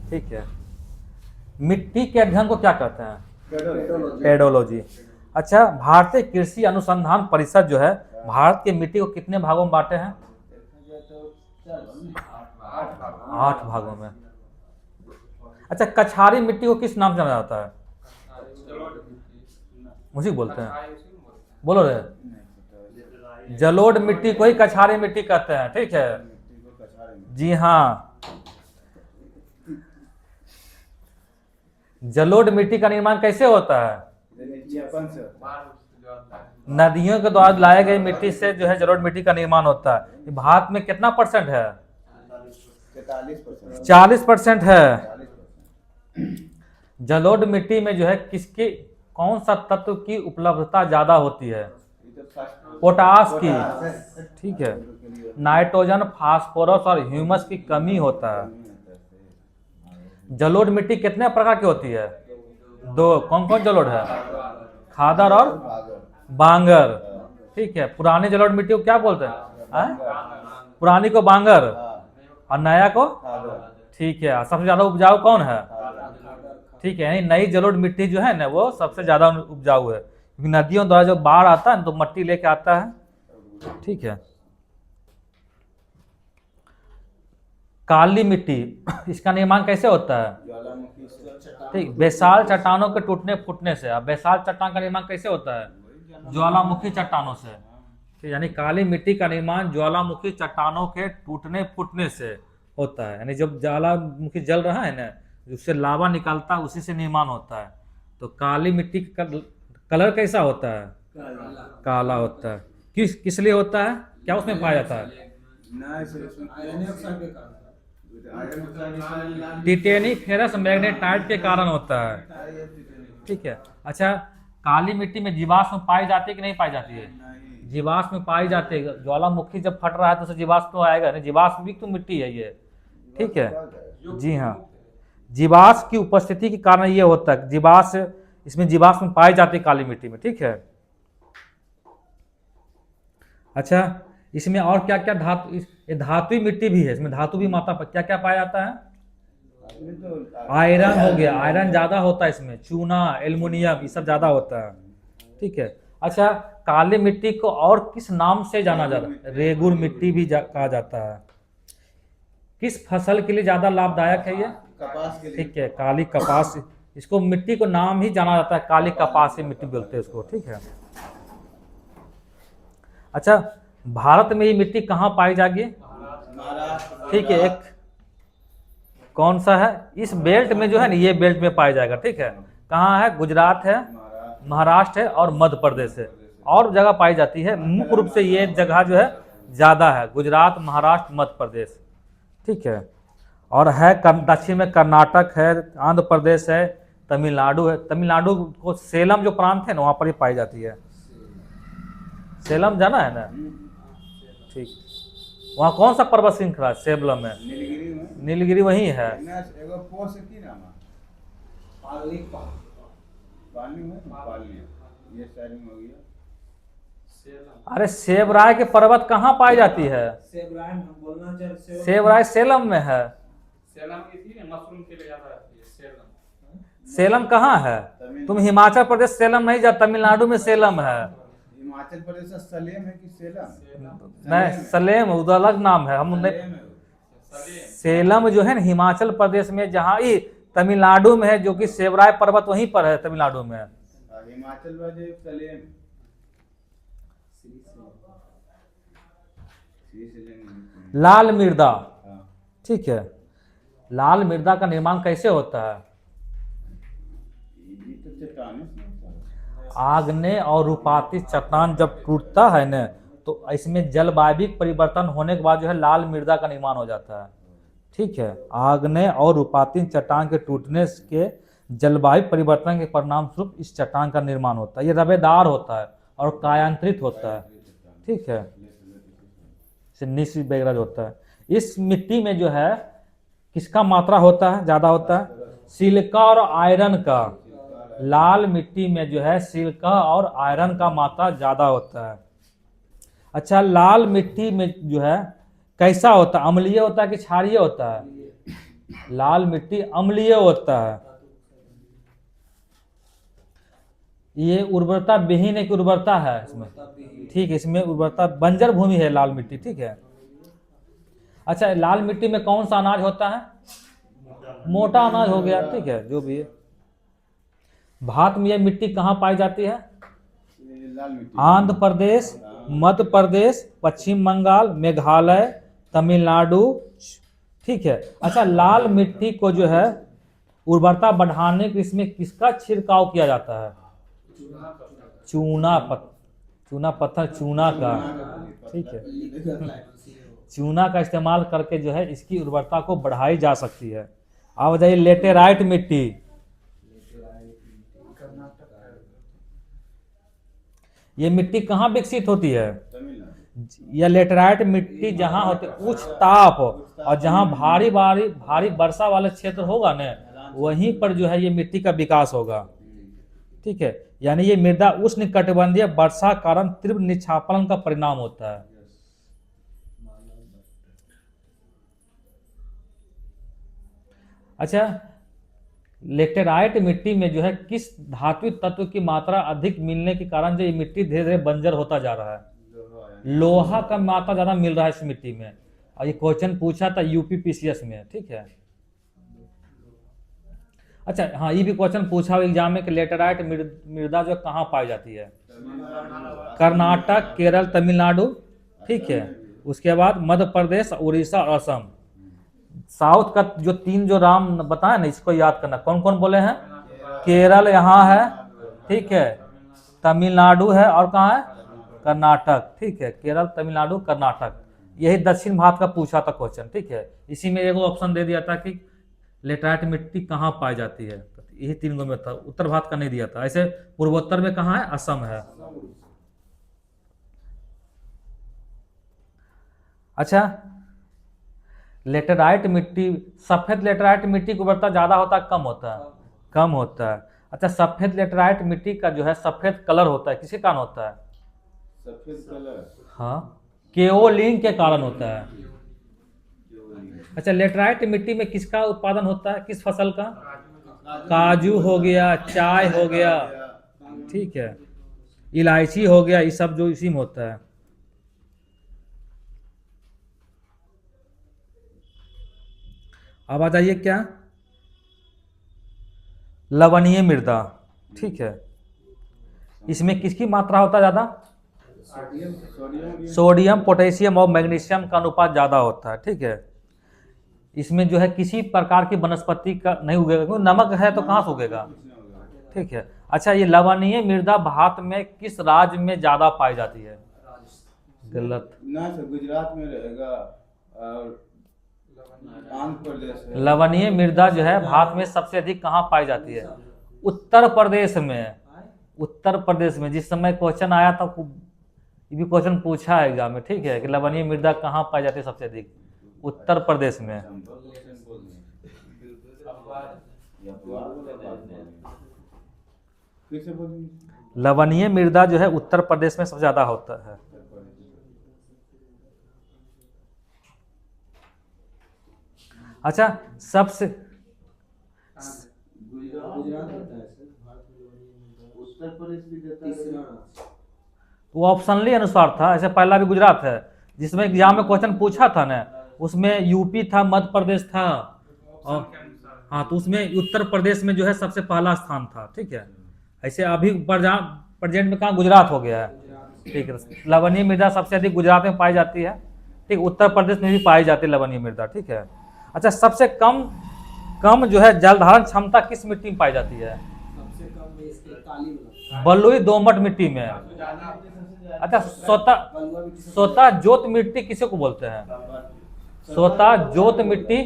ठीक है। मिट्टी के अध्ययन को क्या कहते हैं? पेडोलॉजी। अच्छा, भारतीय कृषि अनुसंधान परिषद जो है भारत की मिट्टी को कितने भागों में बांटे हैं? 8 भागों में। अच्छा, कछारी मिट्टी को किस नाम से जाना जाता है? उसी बोलते हैं, बोलो रे। जलोढ़ मिट्टी को ही कछारी मिट्टी कहते हैं। ठीक है, जी हाँ। जलोढ़ मिट्टी का निर्माण कैसे होता है? नदियों के द्वारा लाए गए मिट्टी से जो है जलोढ़ मिट्टी का निर्माण होता है। भारत में कितना परसेंट है? 40% है। जलोढ़ मिट्टी में जो है किसकी, कौन सा तत्व की उपलब्धता ज्यादा होती है? पोटास की। ठीक है। नाइट्रोजन, फास्फोरस और ह्यूमस की कमी होता है। जलोढ़ मिट्टी कितने प्रकार की होती है? 2। कौन कौन जलोढ़ है? खादर और बांगर। ठीक है। पुरानी जलोढ़ मिट्टी को क्या बोलते हैं? पुरानी को बांगर और नया को? ठीक है। सबसे ज्यादा उपजाऊ कौन है? ठीक है, यानी नई जलोढ़ मिट्टी जो है ना वो सबसे ज्यादा उपजाऊ है, क्योंकि नदियों द्वारा जब बाढ़ आता है तो मट्टी लेके आता है। ठीक है। काली मिट्टी, इसका निर्माण कैसे होता है? ठीक, बेसाल चट्टानों के टूटने फूटने से। अब बेसाल चट्टान का निर्माण कैसे होता है? ज्वालामुखी चट्टानों से। ठीक, यानी काली मिट्टी का निर्माण ज्वालामुखी चट्टानों के टूटने फूटने से होता है। यानी जब ज्वालामुखी जल रहा है ना, उससे लावा निकलता है, उसी से निर्माण होता है। तो काली मिट्टी का कलर कैसा होता है? काला होता है। किस लिए होता है? क्या उसमें पाया जाता है? टिटेनी फेरस मैग्नेटाइट के कारण होता है। ठीक है। अच्छा, काली मिट्टी में जीवाश्म पाई जाती है कि नहीं पाई जाती है? जीवाश्म पाई जाती है। ज्वालामुखी जब फट रहा है तो उसे जीवाश्म तो आएगा नहीं, जीवाश्म भी तो मिट्टी है ये। ठीक है, जी हाँ। जीवाश्म की उपस्थिति के कारण ये होता है, जीवाश्म, इसमें जीवाश्म पाई जाती है काली मिट्टी में। ठीक है। अच्छा, इसमें और क्या क्या धातु, ये धातुई मिट्टी भी है, इसमें धातु भी मात्रा पर क्या क्या पाया जाता है? आयरन हो गया, आयरन ज्यादा होता है इसमें। चूना, एल्युमिनियम, ये सब ज्यादा होता है। ठीक है। अच्छा, काली मिट्टी को और किस नाम से जाना जाता है? रेगुर मिट्टी भी कहा जाता है। किस फसल के लिए ज्यादा लाभदायक है ये? कपास के लिए। ठीक है, काली कपास। इसको मिट्टी को नाम ही जाना जाता है, काली कपासी मिट्टी बोलते हैं इसको। ठीक है। अच्छा, भारत में ये मिट्टी कहाँ पाई जाएगी? ठीक है, एक कौन सा है? इस बेल्ट में जो है ना, ये बेल्ट में पाया जाएगा। ठीक है। कहाँ है? गुजरात है, महाराष्ट्र है और मध्य प्रदेश है। और जगह पाई जाती है, मुख्य रूप से ये जगह जो है ज्यादा है, गुजरात, महाराष्ट्र, मध्य प्रदेश। ठीक है। और है दक्षिण में कर्नाटक है, आंध्र प्रदेश है, तमिलनाडु है। तमिलनाडु को सेलम जो प्रांत है ना, वहां पर ही पाई जाती है। सेलम जाना है ना? ठीक। वहाँ कौन सा पर्वत श्रृंखला है सेलम में? नीलगिरी वही है। अरे सेबराय के पर्वत कहाँ पाई जाती है? सेबराय सेलम में है। सेलम कहाँ है? तुम हिमाचल प्रदेश सेलम नहीं जा, तमिलनाडु में सेलम है। हिमाचल प्रदेश सलेम है कि सेलम? नहीं, सलेम उधर अलग नाम है। हम सेलम जो है ना हिमाचल प्रदेश में, जहाँ ही तमिलनाडु में है, जो कि सेबराय पर्वत वहीं पर है तमिलनाडु में। हिमाचल प्रदेश सलेम। लाल मृदा। ठीक है। लाल मृदा का निर्माण कैसे होता है? आग्नेय और रूपांतरित चट्टान जब टूटता है न, तो इसमें जलवायविक परिवर्तन होने के बाद जो है लाल मृदा का निर्माण हो जाता है। ठीक है। आग्नेय और रूपांतरित चट्टान के टूटने के जलवायु परिवर्तन के परिणाम स्वरूप इस चट्टान का निर्माण होता है। ये रवेदार होता है और कायांतरित होता है। ठीक है, निश्चित बेगरज होता है। इस मिट्टी में जो है किसका मात्रा होता है, ज्यादा होता है? सिलिका और आयरन का। लाल मिट्टी में जो है सिलिका और आयरन का मात्रा ज्यादा होता है। अच्छा, लाल मिट्टी में जो है कैसा होता है, अम्लीय होता है कि क्षारीय होता है? लाल मिट्टी अम्लीय होता है। ये उर्वरता विहीन एक उर्वरता है इसमें, ठीक है, इसमें उर्वरता, बंजर भूमि है लाल मिट्टी, ठीक है। अच्छा, लाल मिट्टी में कौन सा अनाज होता है? मोटा अनाज हो गया, ठीक है, जो भी है। भारत में यह मिट्टी कहाँ पाई जाती है? ये लाल मिट्टी। आंध्र प्रदेश, मध्य प्रदेश, पश्चिम बंगाल, मेघालय, तमिलनाडु, ठीक है। अच्छा, लाल मिट्टी को जो है उर्वरता बढ़ाने के इसमें किसका छिड़काव किया जाता है? चूना पत्थर, चूना का, ठीक है। चूना का इस्तेमाल करके जो है इसकी उर्वरता को बढ़ाई जा सकती है। अब बताइए लेटेराइट मिट्टी, ये मिट्टी कहाँ विकसित होती है? यह लेटेराइट मिट्टी जहां होती है उच्च ताप और जहां भारी वर्षा वाले क्षेत्र होगा ना, वहीं पर जो है ये मिट्टी का विकास होगा, ठीक है। यानी ये मृदा उष्णकटिबंधीय वर्षा कारण तीव्र निक्षापन का परिणाम होता है। अच्छा, लेटेराइट मिट्टी में जो है किस धात्विक तत्व की मात्रा अधिक मिलने के कारण जो ये मिट्टी धीरे धीरे बंजर होता जा रहा है? लोहा का मात्रा ज्यादा मिल रहा है इस मिट्टी में, और ये क्वेश्चन पूछा था यूपीपीसीएस में, ठीक है। अच्छा हाँ, ये भी क्वेश्चन पूछा हुआ एग्जाम में कि लेटेराइट मृदा जो कहाँ पाई जाती है? कर्नाटक, केरल, तमिलनाडु, ठीक है। उसके बाद मध्य प्रदेश, उड़ीसा और असम। साउथ का जो तीन जो राम बताया ना, इसको याद करना, कौन कौन बोले हैं? केरल यहाँ है, ठीक है, तमिलनाडु है, और कहाँ है? कर्नाटक, ठीक है, केरल, तमिलनाडु, कर्नाटक। यही दक्षिण भारत का पूछा था क्वेश्चन, ठीक है। इसी में एगो ऑप्शन दे दिया था कि लेटेराइट मिट्टी कहाँ पाई जाती है, यही तीन गो में था, उत्तर भारत का नहीं दिया था। ऐसे पूर्वोत्तर में कहाँ है? असम है। अच्छा, लेटेराइट मिट्टी, सफेद लेटेराइट मिट्टी की उर्वरता ज्यादा होता है कम होता है? कम होता है। अच्छा, सफेद लेटेराइट मिट्टी का जो है सफेद कलर होता है, किसके कारण होता है? सफेद कलर, हाँ, केओलिन के कारण होता है। अच्छा, लेटेराइट मिट्टी में किसका उत्पादन होता है, किस फसल का? काजू हो गया, चाय हो गया, ठीक है, इलायची हो गया, ये सब जो इसी में होता है। अब आ जाइए क्या, लवणीय मृदा, ठीक है, इसमें किसकी मात्रा होता है ज्यादा? सोडियम, पोटेशियम और मैग्नीशियम का अनुपात ज्यादा होता है, ठीक है। इसमें जो है किसी प्रकार की वनस्पति का नहीं उगेगा, क्योंकि नमक है तो कहाँ से उगेगा, ठीक है। अच्छा, ये लवणीय मृदा भारत में किस राज्य में ज्यादा पाई जाती है? गलत ना सर, गुजरात में रहेगा और आंध्र प्रदेश है। लवणीय मृदा जो है भारत में सबसे अधिक कहाँ पाई जाती है? उत्तर प्रदेश में। उत्तर प्रदेश में जिस समय क्वेश्चन आया था, ये भी क्वेश्चन पूछा है एग्जाम में, ठीक है, कि लवणीय मृदा कहाँ पाई जाती है सबसे अधिक? उत्तर प्रदेश में। लवणीय मृदा जो है उत्तर प्रदेश में सबसे ज्यादा होता है। अच्छा, सबसे उत्तर प्रदेश भी देता है, वो ऑप्शनली अनुसार था, ऐसे पहला भी गुजरात है, जिसमें एग्जाम में क्वेश्चन पूछा था ना, उसमें यूपी था, मध्य प्रदेश था, और हाँ, तो उसमें उत्तर प्रदेश में जो है सबसे पहला स्थान था, ठीक है। ऐसे अभी प्रेजेंट में कहाँ गुजरात हो गया है, ठीक है। लवणीय मृदा सबसे अधिक गुजरात में पाई जाती है, ठीक, उत्तर प्रदेश में भी पाई जाती है लवणीय मृदा, ठीक है। अच्छा, सबसे कम जो है जल धारण क्षमता किस मिट्टी में पाई जाती है? बलुई दोमट मिट्टी में। अच्छा, स्वतः जोत मिट्टी किसे को बोलते हैं? स्वतः जोत मिट्टी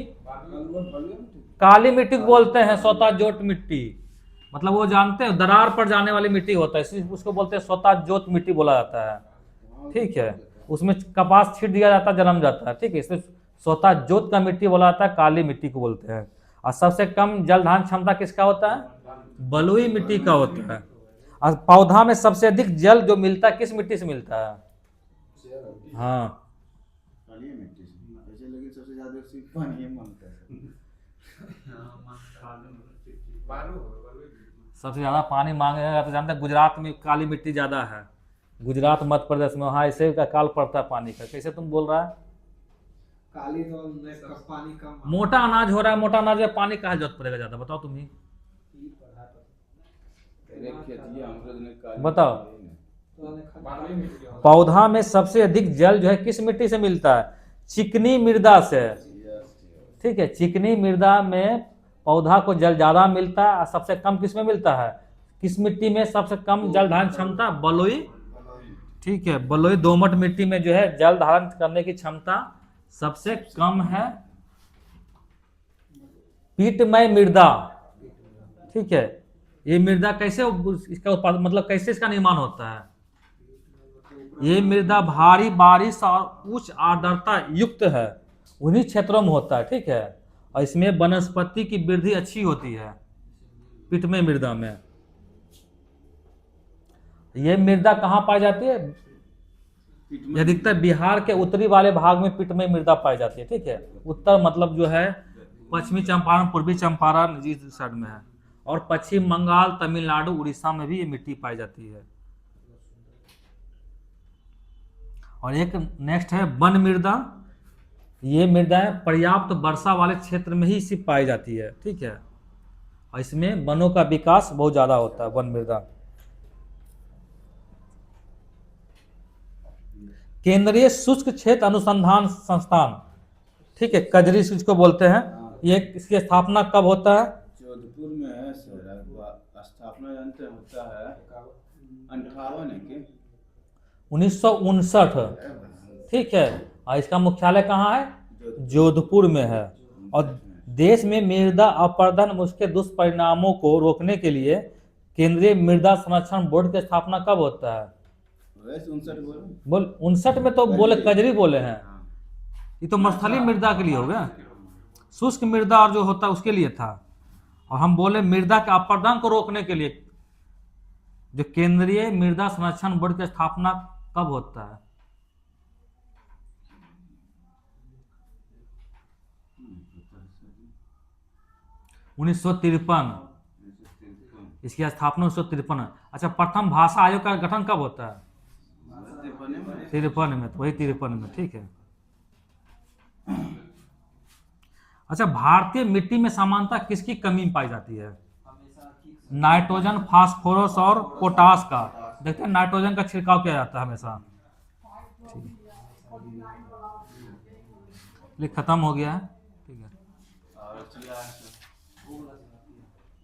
काली मिट्टी को बोलते हैं। स्वतः जोत मिट्टी मतलब वो जानते हैं, दरार पर जाने वाली मिट्टी होता है, इसलिए उसको बोलते हैं स्वतः जोत मिट्टी बोला जाता है, ठीक है। उसमें कपास छीट दिया जाता है, जन्म जाता है, ठीक है, इसलिए स्वतः जोत का मिट्टी बोला जाता है, काली मिट्टी को बोलते हैं। और सबसे कम जल धारण क्षमता किसका होता है? बलुई मिट्टी का होता है। और पौधा में सबसे अधिक जल जो मिलता है किस मिट्टी से मिलता है? हाँ, काली मिट्टी से वैसे, लेकिन सबसे ज्यादा सिर्फ पानी ही मांगता है। सबसे ज्यादा पानी मांगेगा तो जानते हैं गुजरात में काली मिट्टी ज्यादा है, गुजरात मध्य प्रदेश में, वहाँ ऐसे का काल पड़ता है पानी का। कैसे तुम बोल रहा है? काली तो पानी कम। मोटा अनाज हो रहा है, मोटा अनाज में पानी कहाँ जरूरत पड़ेगा ज्यादा, बताओ तुम ही तेरे खेतिया अमरूद ने काली बताओ। मिट्टी है। पौधा में सबसे अधिक जल जो है किस मिट्टी से मिलता है? चिकनी मृदा से। ठीक है, चिकनी मृदा में पौधा को जल ज्यादा मिलता है, और सबसे कम किस में मिलता है? किस मिट्टी में सबसे कम जल धारण क्षमता? बलुई। ठीक है, बलुई दोमट मिट्टी में जो है जल धारण करने की क्षमता सबसे कम है। पीटमय मृदा, ठीक है, ये मृदा कैसे इसका उत्पादन, मतलब कैसे इसका निर्माण होता है? ये मृदा भारी बारिश और उच्च आर्द्रता युक्त है, उन्हीं क्षेत्रों में होता है। ठीक है, और इसमें वनस्पति की वृद्धि अच्छी होती है पीटमय मृदा में। ये मृदा कहाँ पाई जाती है? अधिकतर बिहार के उत्तरी वाले भाग में पीटमय मृदा पाई जाती है। ठीक है, उत्तर मतलब जो है पश्चिमी चंपारण, पूर्वी चंपारण इस साइड में है, और पश्चिम बंगाल, तमिलनाडु, उड़ीसा में भी ये मिट्टी पाई जाती है। और एक नेक्स्ट है वन मृदा। ये मृदा पर्याप्त वर्षा वाले क्षेत्र में ही सिर्फ पाई जाती है। ठीक है, और इसमें वनों का विकास बहुत ज्यादा होता है, वन मृदा। केंद्रीय शुष्क क्षेत्र अनुसंधान संस्थान, ठीक है, कजरी इसको बोलते हैं, ये इसकी स्थापना कब होता है? जोधपुर में है सर, स्थापना जानते हैं होता है 58 है कि 1959। ठीक है, और इसका मुख्यालय कहाँ है? जोधपुर में है। और देश में मृदा अपरदन उसके दुष्परिणामों को रोकने के लिए केंद्रीय मृदा संरक्षण बोर्ड की स्थापना कब होता है? 59 बोल 59 में तो बोले कजरी बोले हैं, ये तो मस्थलीय मृदा के लिए हो गया, शुष्क मृदा और जो होता है उसके लिए था। और हम बोले मृदा के अपरदन को रोकने के लिए जो केंद्रीय मृदा संरक्षण बोर्ड की स्थापना कब होता है? 1953। इसकी स्थापना 1953 है। अच्छा, प्रथम भाषा आयोग का गठन कब होता है? 53 में, तो वही 53 में। ठीक है। अच्छा, भारतीय मिट्टी में सामान्यतः किसकी कमी पाई जाती है? नाइट्रोजन, फास्फोरस और पोटास का। देखते हैं नाइट्रोजन का छिड़काव किया जाता है हमेशा। ठीक, खत्म हो गया है। ठीक है।